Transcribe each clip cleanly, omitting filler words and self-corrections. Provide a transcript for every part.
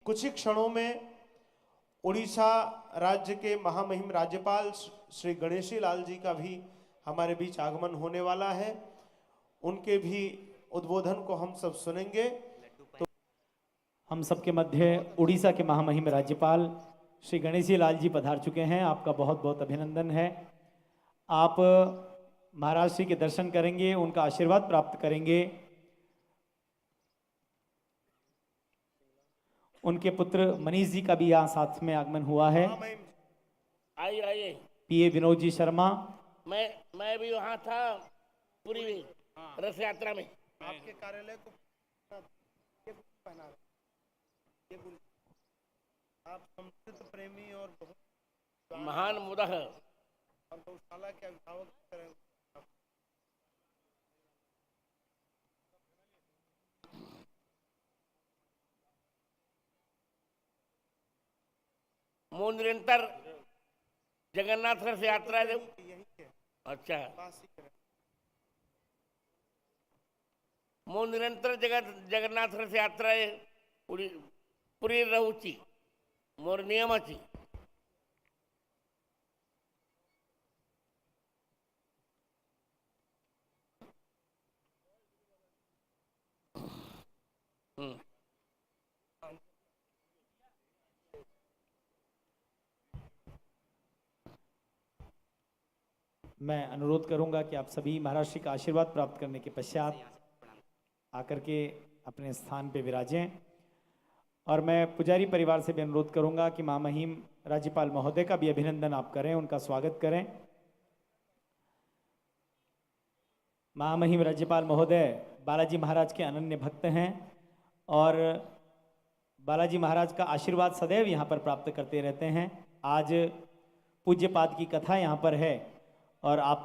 कुछ ही क्षणों में उड़ीसा राज्य के महामहिम राज्यपाल श्री गणेशी लाल जी का भी हमारे बीच आगमन होने वाला है। उनके भी उद्बोधन को हम सब सुनेंगे। तो हम सबके मध्य उड़ीसा के महामहिम राज्यपाल श्री गणेशी लाल जी पधार चुके हैं। आपका बहुत बहुत अभिनंदन है। आप महाराज श्री के दर्शन करेंगे, उनका आशीर्वाद प्राप्त करेंगे। उनके पुत्र मनीष जी का भी यहाँ साथ में आगमन हुआ है। आइए आइए। पीए विनोद जी शर्मा। मैं भी वहाँ था पूरी रथ यात्रा में। आपके कार्यालय को पहना आप संस्कृत प्रेमी और बहुत महान मुदा है। और गौशाला के अभिभावक करें। वो निरंतर जगन्नाथ रथ यात्रा है। अच्छा, वो निरंतर जगन्नाथ रथ यात्रा है पुरी रहूची मोर नियमाची। मैं अनुरोध करूंगा कि आप सभी महाराज श्री का आशीर्वाद प्राप्त करने के पश्चात आकर के अपने स्थान पे विराजें। और मैं पुजारी परिवार से भी अनुरोध करूंगा कि महामहिम राज्यपाल महोदय का भी अभिनंदन आप करें, उनका स्वागत करें। महामहिम राज्यपाल महोदय बालाजी महाराज के अनन्य भक्त हैं और बालाजी महाराज का आशीर्वाद सदैव यहाँ पर प्राप्त करते रहते हैं। आज पूज्यपाद की कथा यहाँ पर है और आप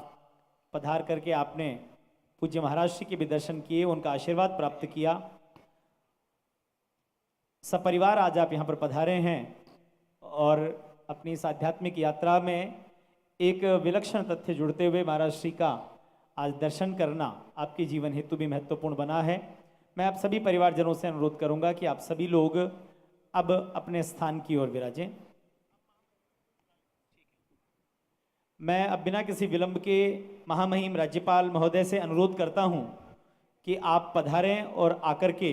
पधार करके आपने पूज्य महाराज श्री के भी दर्शन किए, उनका आशीर्वाद प्राप्त किया। सपरिवार आज आप यहाँ पर पधारे हैं और अपनी इस आध्यात्मिक यात्रा में एक विलक्षण तथ्य जुड़ते हुए महाराज श्री का आज दर्शन करना आपके जीवन हेतु भी महत्वपूर्ण बना है। मैं आप सभी परिवारजनों से अनुरोध करूंगा कि आप सभी लोग अब अपने स्थान की ओर विराजें। मैं अब बिना किसी विलंब के महामहिम राज्यपाल महोदय से अनुरोध करता हूं कि आप पधारें और आकर के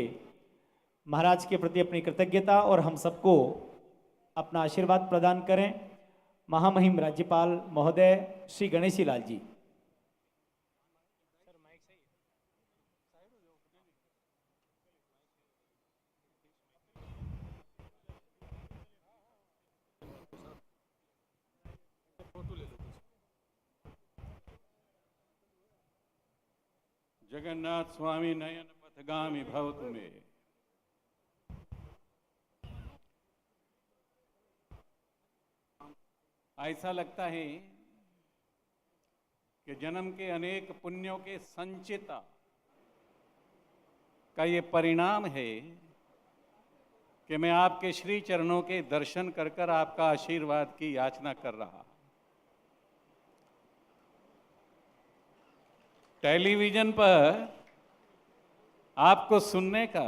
महाराज के प्रति अपनी कृतज्ञता और हम सबको अपना आशीर्वाद प्रदान करें। महामहिम राज्यपाल महोदय श्री गणेशी लाल जी। जगन्नाथ स्वामी नयन पथगामी भव तुम्हें। ऐसा लगता है कि जन्म के अनेक पुण्यों के संचिता का ये परिणाम है कि मैं आपके श्री चरणों के दर्शन कर कर आपका आशीर्वाद की याचना कर रहा। टेलीविजन पर आपको सुनने का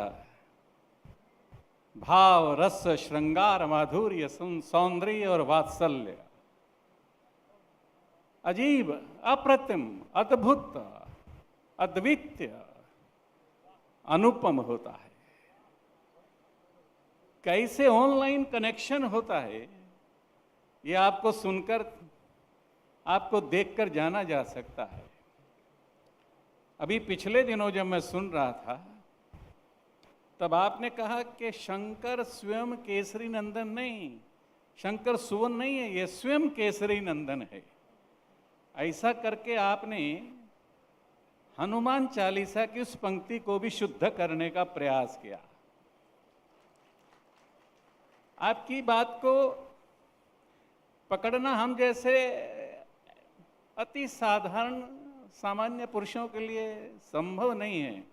भाव, रस, श्रृंगार, माधुर्य, सौंदर्य और वात्सल्य अजीब, अप्रतिम, अद्भुत, अद्वितीय, अनुपम होता है। कैसे ऑनलाइन कनेक्शन होता है ये आपको सुनकर, आपको देखकर जाना जा सकता है। अभी पिछले दिनों जब मैं सुन रहा था तब आपने कहा कि शंकर स्वयं केसरी नंदन नहीं, शंकर सुवन नहीं है, ये स्वयं केसरी नंदन है। ऐसा करके आपने हनुमान चालीसा की उस पंक्ति को भी शुद्ध करने का प्रयास किया। आपकी बात को पकड़ना हम जैसे अति साधारण सामान्य पुरुषों के लिए संभव नहीं है।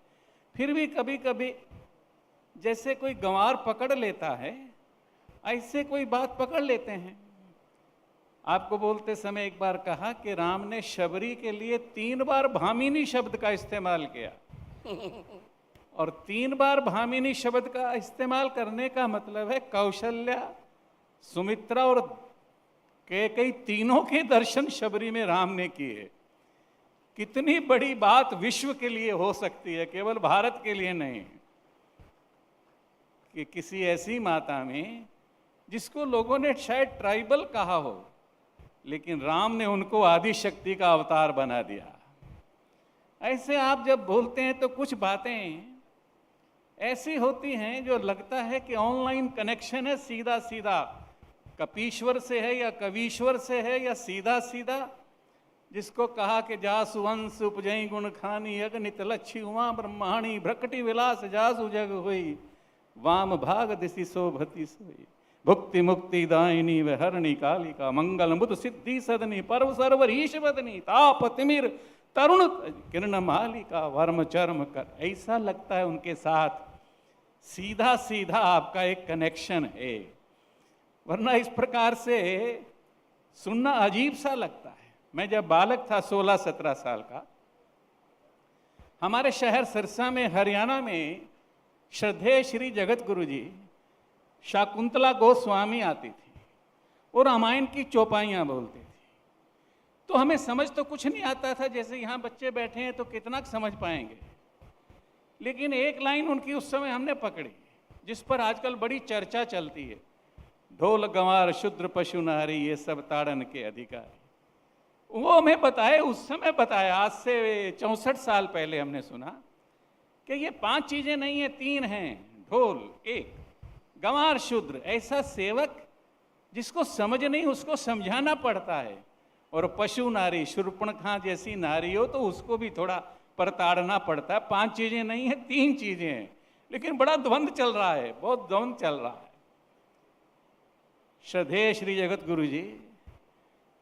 फिर भी कभी कभी जैसे कोई गंवार पकड़ लेता है ऐसे कोई बात पकड़ लेते हैं। आपको बोलते समय एक बार कहा कि राम ने शबरी के लिए 3 बार भामिनी शब्द का इस्तेमाल किया और 3 बार भामिनी शब्द का इस्तेमाल करने का मतलब है कौशल्या, सुमित्रा और कैकेयी तीनों के दर्शन शबरी में राम ने किए। कितनी बड़ी बात विश्व के लिए हो सकती है, केवल भारत के लिए नहीं, कि किसी ऐसी माता में जिसको लोगों ने शायद ट्राइबल कहा हो, लेकिन राम ने उनको आदि शक्ति का अवतार बना दिया। ऐसे आप जब बोलते हैं तो कुछ बातें ऐसी होती हैं जो लगता है कि ऑनलाइन कनेक्शन है, सीधा सीधा कपीश्वर से है या कवीश्वर से है या सीधा सीधा, जिसको कहा कि जासु वंश उपजई गुण खानी अगनित लच्छी उमा ब्रह्माणी भ्रकटी विलास जासु जग हुई वाम भाग दिशि शोभती सोई भुक्ति मुक्ति दायिनी व हरणी कालिका मंगल मुद सिद्धि सदनी पर्व सर्वर ईश बदनी ताप तिमिर तरुण किरण मालिका वर्म चर्म कर। ऐसा लगता है उनके साथ सीधा सीधा आपका एक कनेक्शन है, वरना इस प्रकार से सुनना अजीब सा लगता है। मैं जब बालक था 16-17 साल का, हमारे शहर सिरसा में हरियाणा में श्रद्धेय श्री जगत गुरु जी शाकुंतला गोस्वामी आती थी, वो रामायण की चौपाइयाँ बोलती थी। तो हमें समझ तो कुछ नहीं आता था, जैसे यहाँ बच्चे बैठे हैं तो कितना समझ पाएंगे, लेकिन एक लाइन उनकी उस समय हमने पकड़ी, जिस पर आजकल बड़ी चर्चा चलती है, ढोल गंवार शूद्र पशु नारी ये सब ताड़न के अधिकारी। वो हमें बताए, उस समय बताया, आज से 64 साल पहले हमने सुना कि ये 5 चीजें नहीं है, 3 हैं, ढोल 1, गंवार शूद्र ऐसा सेवक जिसको समझ नहीं उसको समझाना पड़ता है, और पशु नारी शूर्पणखा जैसी नारी हो तो उसको भी थोड़ा परताड़ना पड़ता है। 5 चीजें नहीं है, 3 चीजें हैं, लेकिन बड़ा द्वंद्व चल रहा है, बहुत द्वंद्व चल रहा है। श्रद्धेय श्री जगत गुरु जी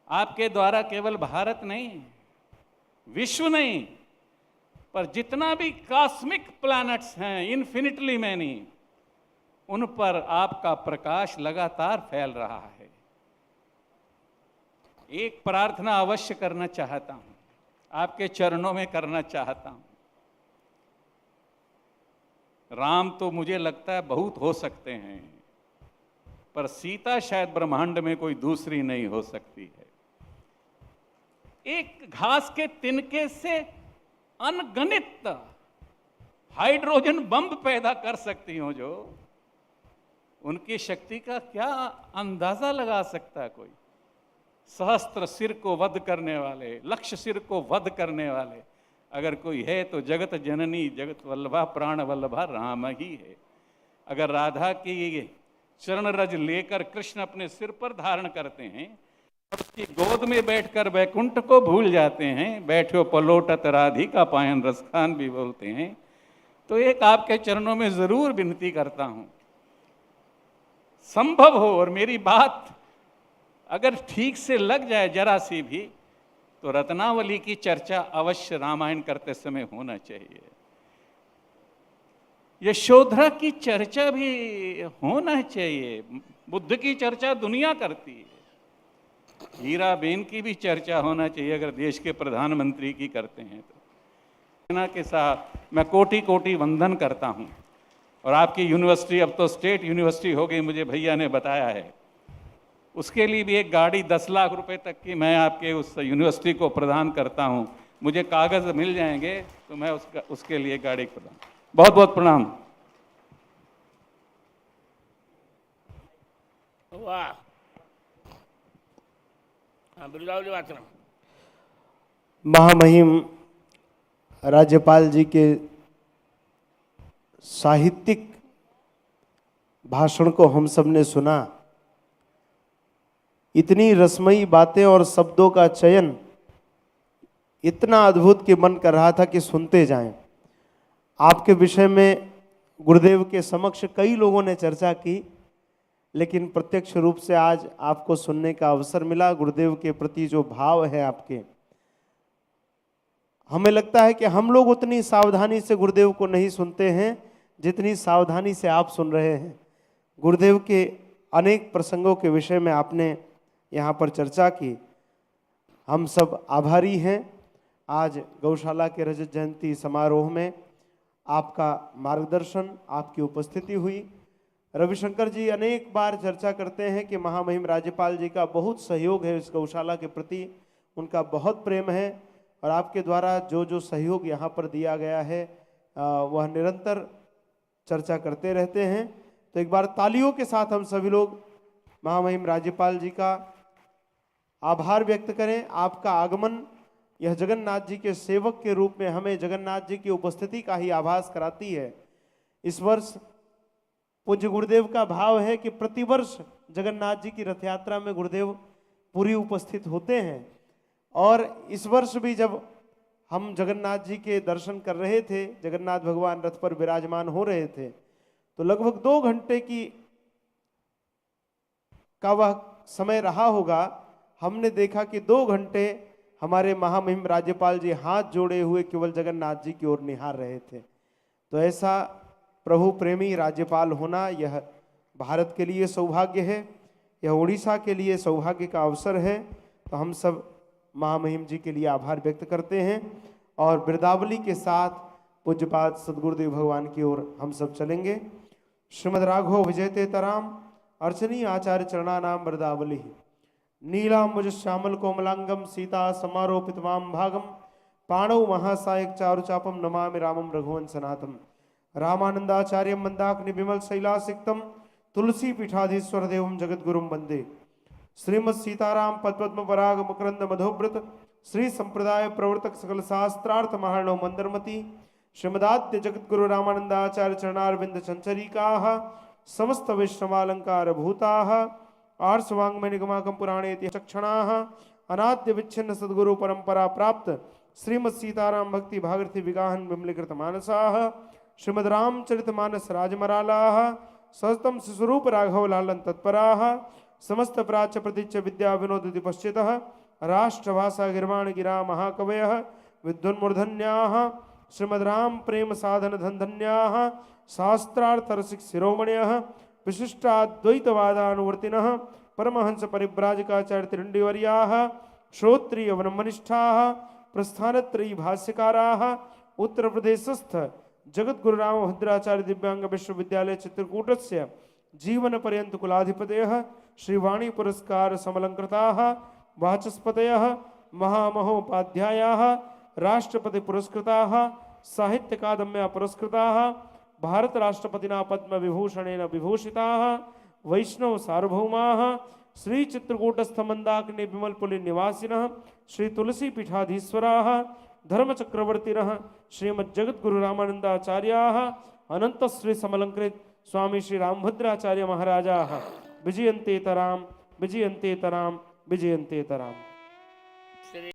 आपके द्वारा केवल भारत नहीं, विश्व नहीं, पर जितना भी कॉस्मिक प्लैनेट्स हैं, इन्फिनिटली मैनी, उन पर आपका प्रकाश लगातार फैल रहा है। एक प्रार्थना अवश्य करना चाहता हूं, आपके चरणों में करना चाहता हूं। राम तो मुझे लगता है बहुत हो सकते हैं, पर सीता शायद ब्रह्मांड में कोई दूसरी नहीं हो सकती है। एक घास के तिनके से अनगणित हाइड्रोजन बम पैदा कर सकती हो, जो उनकी शक्ति का क्या अंदाजा लगा सकता है कोई। सहस्त्र सिर को वध करने वाले, लक्ष सिर को वध करने वाले अगर कोई है तो जगत जननी जगत वल्लभा प्राण वल्लभा राम ही है। अगर राधा की चरण रज लेकर कृष्ण अपने सिर पर धारण करते हैं, उसकी गोद में बैठकर वैकुंठ को भूल जाते हैं, बैठो पलोटत राधिका पायन रसखान भी बोलते हैं, तो एक आपके चरणों में जरूर विनती करता हूं, संभव हो और मेरी बात अगर ठीक से लग जाए जरा सी भी, तो रत्नावली की चर्चा अवश्य रामायण करते समय होना चाहिए। यशोधरा की चर्चा भी होना चाहिए। बुद्ध की चर्चा दुनिया करती है, हीराबेन की भी चर्चा होना चाहिए अगर देश के प्रधानमंत्री की करते हैं तो। सेना के साथ मैं कोटि कोटि वंदन करता हूं। और आपकी यूनिवर्सिटी अब तो स्टेट यूनिवर्सिटी हो गई, मुझे भैया ने बताया है, उसके लिए भी एक गाड़ी 10 लाख रुपए तक की मैं आपके उस यूनिवर्सिटी को प्रदान करता हूं। मुझे कागज मिल जाएंगे तो मैं उसके लिए गाड़ी प्रदान। बहुत बहुत प्रणाम। वाह, हाँ बिरलावली वाचन। महामहिम राज्यपाल जी के साहित्यिक भाषण को हम सब ने सुना। इतनी रसमयी बातें और शब्दों का चयन इतना अद्भुत कि मन कर रहा था कि सुनते जाएं। आपके विषय में गुरुदेव के समक्ष कई लोगों ने चर्चा की, लेकिन प्रत्यक्ष रूप से आज आपको सुनने का अवसर मिला। गुरुदेव के प्रति जो भाव है आपके, हमें लगता है कि हम लोग उतनी सावधानी से गुरुदेव को नहीं सुनते हैं जितनी सावधानी से आप सुन रहे हैं। गुरुदेव के अनेक प्रसंगों के विषय में आपने यहाँ पर चर्चा की। हम सब आभारी हैं। आज गौशाला के रजत जयंती समारोह में आपका मार्गदर्शन, आपकी उपस्थिति हुई। रविशंकर जी अनेक बार चर्चा करते हैं कि महामहिम राज्यपाल जी का बहुत सहयोग है इस गौशाला के प्रति, उनका बहुत प्रेम है और आपके द्वारा जो जो सहयोग यहाँ पर दिया गया है वह निरंतर चर्चा करते रहते हैं। तो एक बार तालियों के साथ हम सभी लोग महामहिम राज्यपाल जी का आभार व्यक्त करें। आपका आगमन यह जगन्नाथ जी के सेवक के रूप में हमें जगन्नाथ जी की उपस्थिति का ही आभास कराती है। इस वर्ष पूज्य गुरुदेव का भाव है कि प्रतिवर्ष जगन्नाथ जी की रथ यात्रा में गुरुदेव पूरी उपस्थित होते हैं और इस वर्ष भी जब हम जगन्नाथ जी के दर्शन कर रहे थे, जगन्नाथ भगवान रथ पर विराजमान हो रहे थे, तो लगभग 2 घंटे का वह समय रहा होगा। हमने देखा कि 2 घंटे हमारे महामहिम राज्यपाल जी हाथ जोड़े हुए केवल जगन्नाथ जी की ओर निहार रहे थे। तो ऐसा प्रभु प्रेमी राज्यपाल होना यह भारत के लिए सौभाग्य है, यह उड़ीसा के लिए सौभाग्य का अवसर है। तो हम सब महामहिम जी के लिए आभार व्यक्त करते हैं और बिरदावली के साथ पूज्यपाद सदगुरुदेव भगवान की ओर हम सब चलेंगे। श्रीमद राघव विजयते तराम अर्चनी आचार्य चरणानाम बिरदावली नीलाम्बुज श्यामल कोमलांगम सीता समारोपित वाम भागम पाणौ महासायक चारुचापम नमामि रामम रघुवंश सनातम रामानंदाचार्य मंदाग्नि विमल शैलासिक्तम तुलसी पीठाधीश्वर देवम जगद्गुरुम वंदे श्रीमद सीताराम पद्म पराग मकरंद मधोव्रत श्री संप्रदाय प्रवर्तक सकल शास्त्रार्थ महार्णव मंदरमती श्रीमदाद्य जगद्गुरु रामानंदाचार्य चरणारविंद संचरिका समस्त वैष्णवालंकार भूता आर्षवांग्मय निगमाकम पुराणे चक्षणा अनाद्य विच्छिन्न सद्गुरु परंपरा प्राप्त श्रीमद सीताराम भक्ति भागरथी विगाहन विमलीकृत मानसा श्रीमद रामचरित मानस राजमराला सहस्तम शिशुरूप राघव लालन तत्परा समस्त प्राच्य प्रतीच्य विद्या विनोदति पश्चितः राष्ट्रभाषा गिर्वाण गिरा महाकवय विद्वन्मूर्धन्या श्रीमद राम प्रेम साधन धन्धन्या शास्त्रार्थ रसिक शिरोमणय विशिष्टाद्वैतवादानुवर्तिन परमहंस परिव्राजकाचार्य त्रिंडिवर्या श्रोत्रिय वनमनिष्ठा प्रस्थानत्रयी भाष्यकारा उत्तर प्रदेशस्थ जगद्गुरु रामभद्राचार्य दिव्यांग विश्वविद्यालय चित्रकूटस्य जीवन पर्यंत कुलाधिपतयः श्रीवाणी पुरस्कार समलंकृताः वाचस्पतयः महामहोपाध्यायाः राष्ट्रपति पुरस्कृताः साहित्य अकादम्या पुरस्कृताः भारत राष्ट्रपतिना पद्म विभूषणेन विभूषिताः वैष्णव सार्वभौमाः श्री चित्रकूटस्थ मंदाकिनी विमलपुली निवासिनः श्री तुलसी पीठाधीश्वराः धर्म चक्रवर्तिनः श्रीमद् जगद्गुरु रामानंदाचार्याः अनंत श्री समलंकृत स्वामी श्री रामभद्राचार्य महाराजाः विजयन्ते तराम विजयन्ते तराम विजयन्ते तराम।